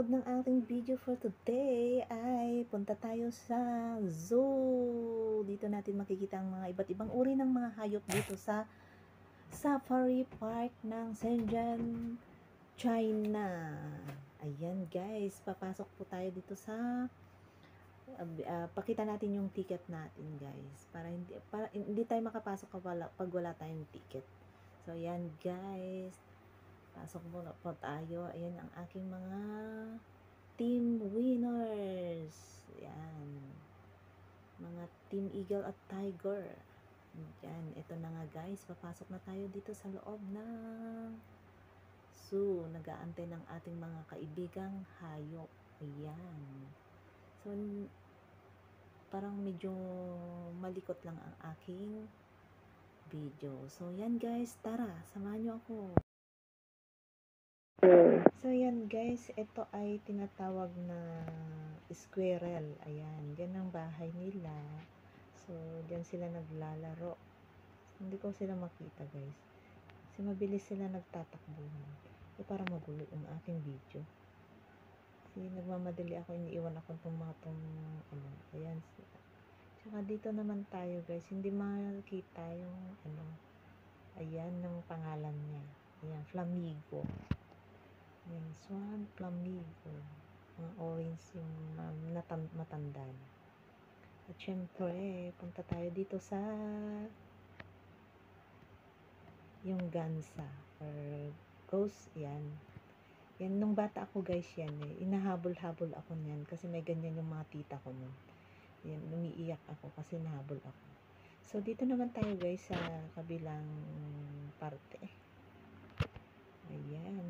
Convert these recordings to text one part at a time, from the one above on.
episode ng ating video for today ay punta tayo sa zoo. Dito natin makikita ang mga iba't ibang uri ng mga hayop dito sa Safari Park ng Shenzhen, China. Ayan guys, papasok po tayo dito sa pakita natin yung ticket natin guys para hindi tayo makapasok pag wala tayong ticket. So ayan guys, pasok muna po tayo. Ayan ang aking mga team winners. Ayan. Mga Team Eagle at Tiger. Ayan. Ito na nga guys. Papasok na tayo dito sa loob ng zoo. Nag-aantay ng ating mga kaibigang hayop. Ayan. So, parang medyo malikot lang ang aking video. So, yan guys. Tara, samahan nyo ako. So, yan guys, ito ay tinatawag na squirrel. Ayan, yan ang bahay nila. So, dyan sila naglalaro. Hindi ko sila makita guys. Kasi mabilis sila nagtatakbuhan. So, para magulo yung aking video. Kasi nagmamadali ako, iniiwan ako itong mga ayan sila. Tsaka dito naman tayo guys, hindi makikita yung ayan, ng pangalan niya. Ayan, flamingo. Yan, swan flamingo. Mga orange yung matanda na. At syempre, punta tayo dito sa yung gansa or ghost. Yan. Yan, nung bata ako guys yan inahabol-habol ako niyan kasi may ganyan yung mga tita ko nun. Yan, umiiyak ako kasi nahabol ako. So, dito naman tayo guys sa kabilang parte. Ayan,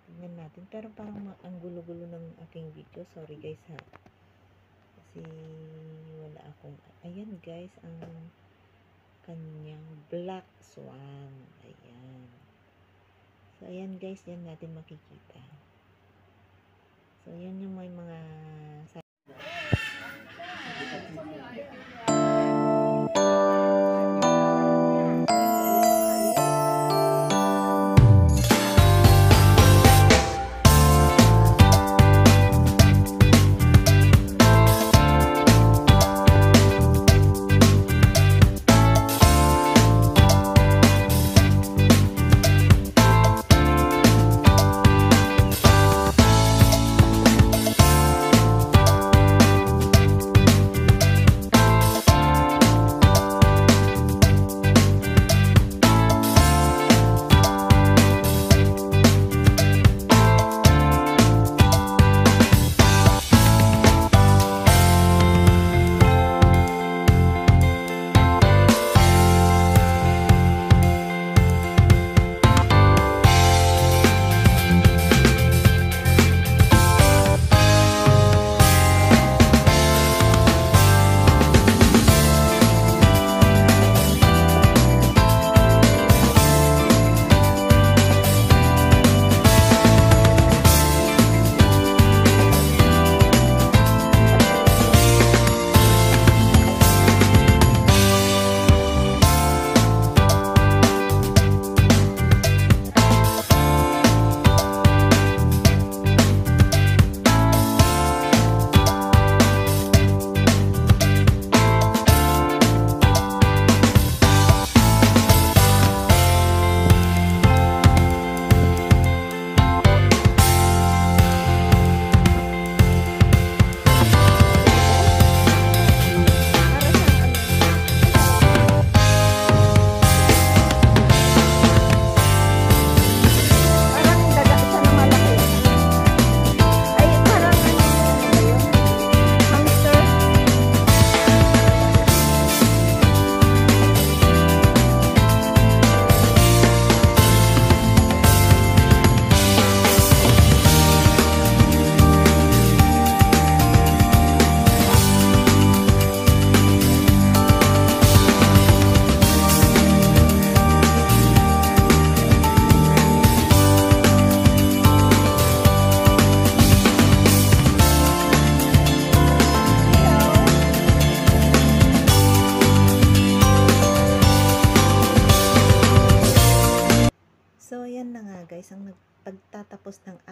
tingnan natin. Pero parang ang gulo-gulo ng aking video. Sorry guys ha. Kasi wala akong... Ayan guys, ang kanyang black swan. Ayan. So, ayan guys, yan natin makikita. So, ayan yung may mga...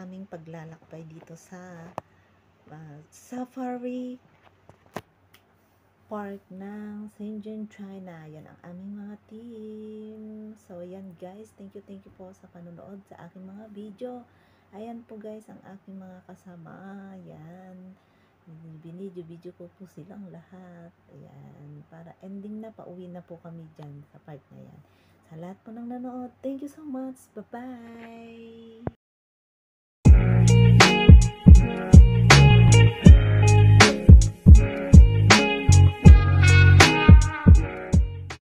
aming paglalakbay dito sa Safari Park ng Shenzhen, China. Yan ang aming mga team. So, yan guys. Thank you po sa panonood sa aking mga video. Ayan po guys, ang aking mga kasama. Yan. Binidyo-video ko po silang lahat. Ayan. Para ending na, pauwi na po kami dyan sa park na yan. Sa lahat po ng nanood, thank you so much. Bye-bye!